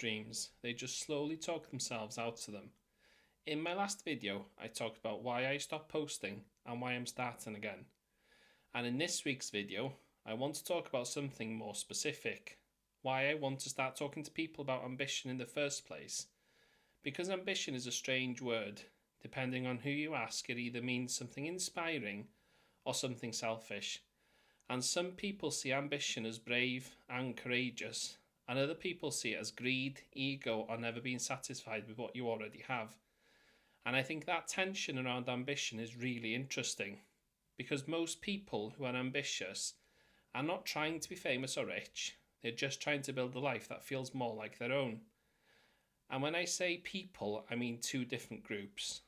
dreams, they just slowly talk themselves out to them. In my last video, I talked about why I stopped posting and why I'm starting again. And in this week's video, I want to talk about something more specific. Why I want to start talking to people about ambition in the first place. Because ambition is a strange word. Depending on who you ask, it either means something inspiring or something selfish. And some people see ambition as brave and courageous, and other people see it as greed, ego, or never being satisfied with what you already have. And I think that tension around ambition is really interesting, because most people who are ambitious are not trying to be famous or rich, they're just trying to build a life that feels more like their own. And when I say people, I mean two different groups.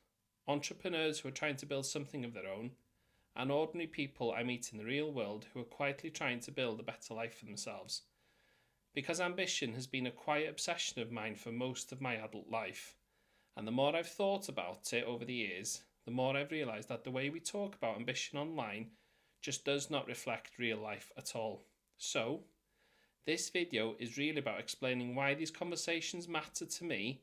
Entrepreneurs who are trying to build something of their own, and ordinary people I meet in the real world who are quietly trying to build a better life for themselves. Because ambition has been a quiet obsession of mine for most of my adult life, and the more I've thought about it over the years, the more I've realised that the way we talk about ambition online just does not reflect real life at all. So, this video is really about explaining why these conversations matter to me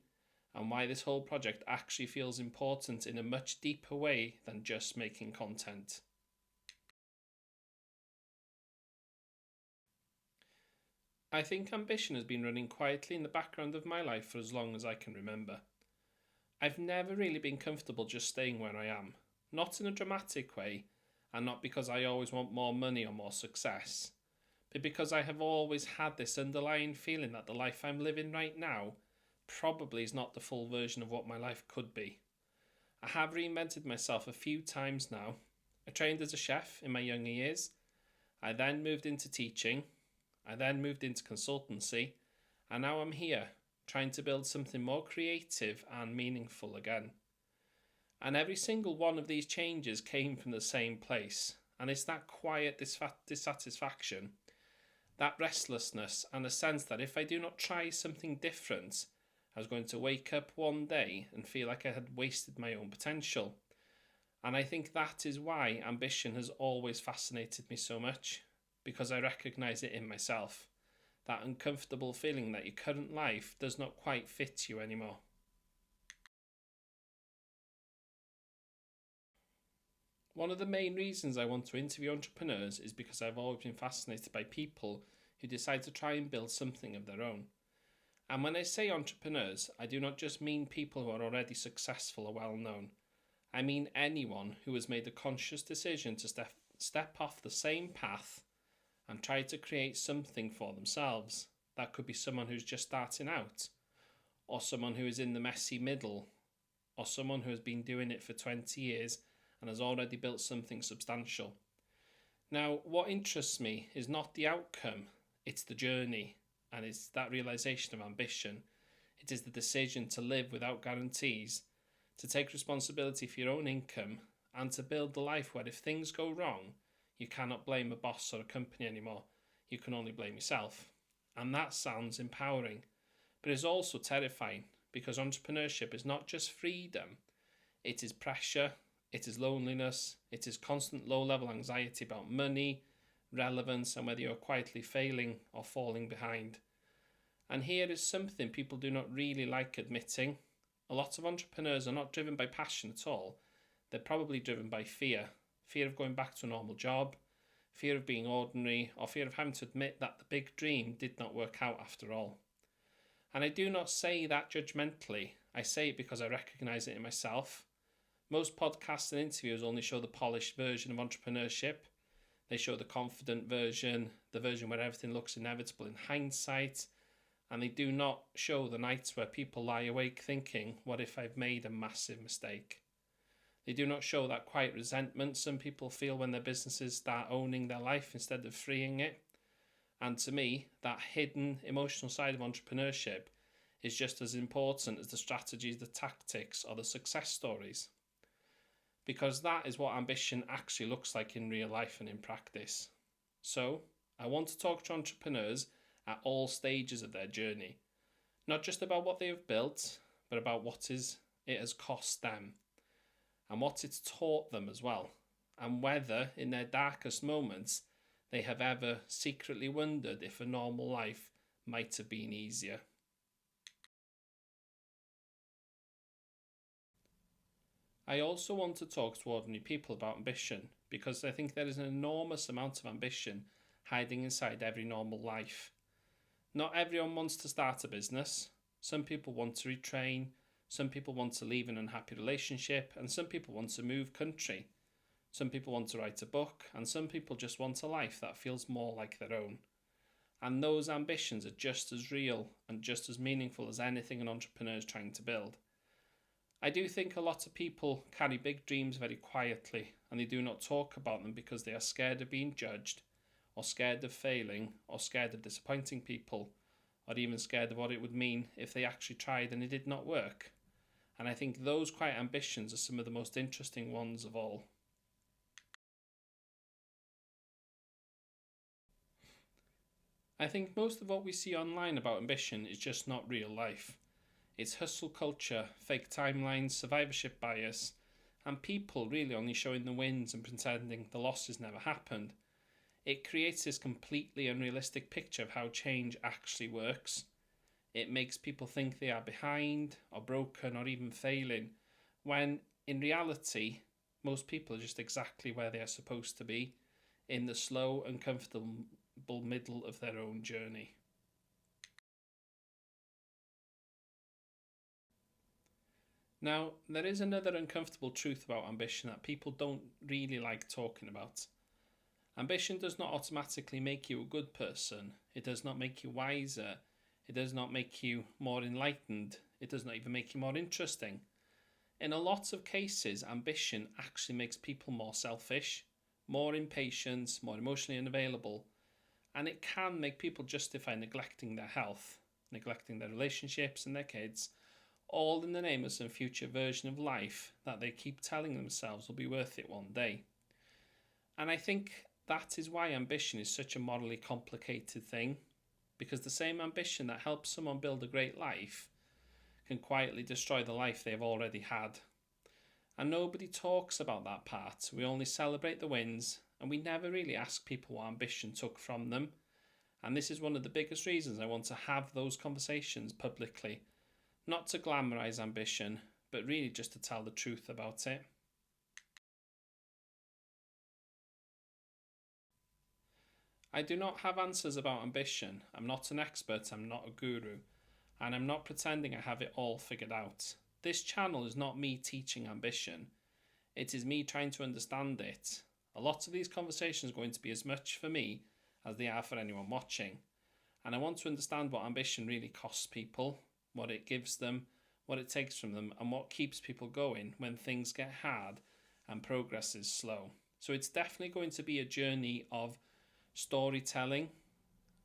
and why this whole project actually feels important in a much deeper way than just making content. I think ambition has been running quietly in the background of my life for as long as I can remember. I've never really been comfortable just staying where I am, not in a dramatic way, and not because I always want more money or more success, but because I have always had this underlying feeling that the life I'm living right now probably is not the full version of what my life could be. I have reinvented myself a few times now. I trained as a chef in my younger years. I then moved into teaching. I then moved into consultancy. And now I'm here, trying to build something more creative and meaningful again. And every single one of these changes came from the same place. And it's that quiet dissatisfaction, that restlessness, and a sense that if I do not try something different, I was going to wake up one day and feel like I had wasted my own potential. And I think that is why ambition has always fascinated me so much, because I recognise it in myself. That uncomfortable feeling that your current life does not quite fit you anymore. One of the main reasons I want to interview entrepreneurs is because I've always been fascinated by people who decide to try and build something of their own. And when I say entrepreneurs, I do not just mean people who are already successful or well known. I mean anyone who has made a conscious decision to step off the same path and try to create something for themselves. That could be someone who's just starting out, or someone who is in the messy middle, or someone who has been doing it for 20 years and has already built something substantial. Now, what interests me is not the outcome, it's the journey. And it's that realisation of ambition. It is the decision to live without guarantees, to take responsibility for your own income, and to build the life where if things go wrong, you cannot blame a boss or a company anymore. You can only blame yourself. And that sounds empowering, but it's also terrifying, because entrepreneurship is not just freedom. It is pressure, it is loneliness, it is constant low-level anxiety about money, relevance, and whether you're quietly failing or falling behind. And here is something people do not really like admitting. A lot of entrepreneurs are not driven by passion at all. They're probably driven by fear. Fear of going back to a normal job, fear of being ordinary, or fear of having to admit that the big dream did not work out after all. And I do not say that judgmentally. I say it because I recognise it in myself. Most podcasts and interviews only show the polished version of entrepreneurship. They show the confident version, the version where everything looks inevitable in hindsight, and they do not show the nights where people lie awake thinking, what if I've made a massive mistake? They do not show that quiet resentment some people feel when their businesses start owning their life instead of freeing it. And to me, that hidden emotional side of entrepreneurship is just as important as the strategies, the tactics, or the success stories. Because that is what ambition actually looks like in real life and in practice. So, I want to talk to entrepreneurs at all stages of their journey. Not just about what they have built, but about what it has cost them. And what it's taught them as well. And whether, in their darkest moments, they have ever secretly wondered if a normal life might have been easier. I also want to talk to ordinary people about ambition because I think there is an enormous amount of ambition hiding inside every normal life. Not everyone wants to start a business. Some people want to retrain, some people want to leave an unhappy relationship, and some people want to move country. Some people want to write a book, and some people just want a life that feels more like their own. And those ambitions are just as real and just as meaningful as anything an entrepreneur is trying to build. I do think a lot of people carry big dreams very quietly, and they do not talk about them because they are scared of being judged, or scared of failing, or scared of disappointing people, or even scared of what it would mean if they actually tried and it did not work. And I think those quiet ambitions are some of the most interesting ones of all. I think most of what we see online about ambition is just not real life. It's hustle culture, fake timelines, survivorship bias, and people really only showing the wins and pretending the losses never happened. It creates this completely unrealistic picture of how change actually works. It makes people think they are behind, or broken, or even failing, when in reality, most people are just exactly where they are supposed to be, in the slow and comfortable middle of their own journey. Now, there is another uncomfortable truth about ambition that people don't really like talking about. Ambition does not automatically make you a good person. It does not make you wiser. It does not make you more enlightened. It does not even make you more interesting. In a lot of cases, ambition actually makes people more selfish, more impatient, more emotionally unavailable, and it can make people justify neglecting their health, neglecting their relationships and their kids, all in the name of some future version of life that they keep telling themselves will be worth it one day. And I think that is why ambition is such a morally complicated thing, because the same ambition that helps someone build a great life can quietly destroy the life they've already had. And nobody talks about that part. We only celebrate the wins, and we never really ask people what ambition took from them. And this is one of the biggest reasons I want to have those conversations publicly. Not to glamorize ambition, but really just to tell the truth about it. I do not have answers about ambition. I'm not an expert, I'm not a guru, and I'm not pretending I have it all figured out. This channel is not me teaching ambition. It is me trying to understand it. A lot of these conversations are going to be as much for me as they are for anyone watching. And I want to understand what ambition really costs people, what it gives them, what it takes from them, and what keeps people going when things get hard and progress is slow. So it's definitely going to be a journey of storytelling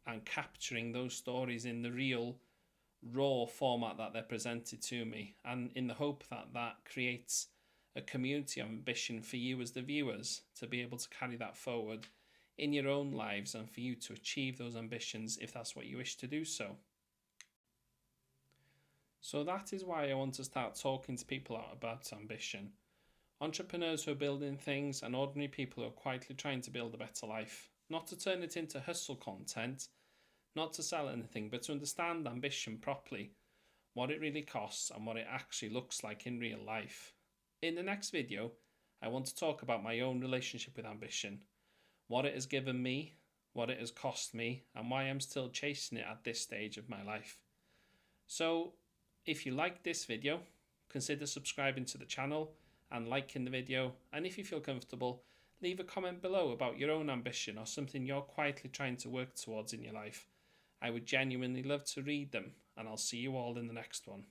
and capturing those stories in the real, raw format that they're presented to me, and in the hope that that creates a community of ambition for you as the viewers to be able to carry that forward in your own lives and for you to achieve those ambitions if that's what you wish to do so. So that is why I want to start talking to people about ambition. Entrepreneurs who are building things and ordinary people who are quietly trying to build a better life. Not to turn it into hustle content, not to sell anything, but to understand ambition properly, what it really costs and what it actually looks like in real life. In the next video, I want to talk about my own relationship with ambition, what it has given me, what it has cost me, and why I'm still chasing it at this stage of my life. So, if you like this video, consider subscribing to the channel and liking the video, and if you feel comfortable, leave a comment below about your own ambition or something you're quietly trying to work towards in your life. I would genuinely love to read them, and I'll see you all in the next one.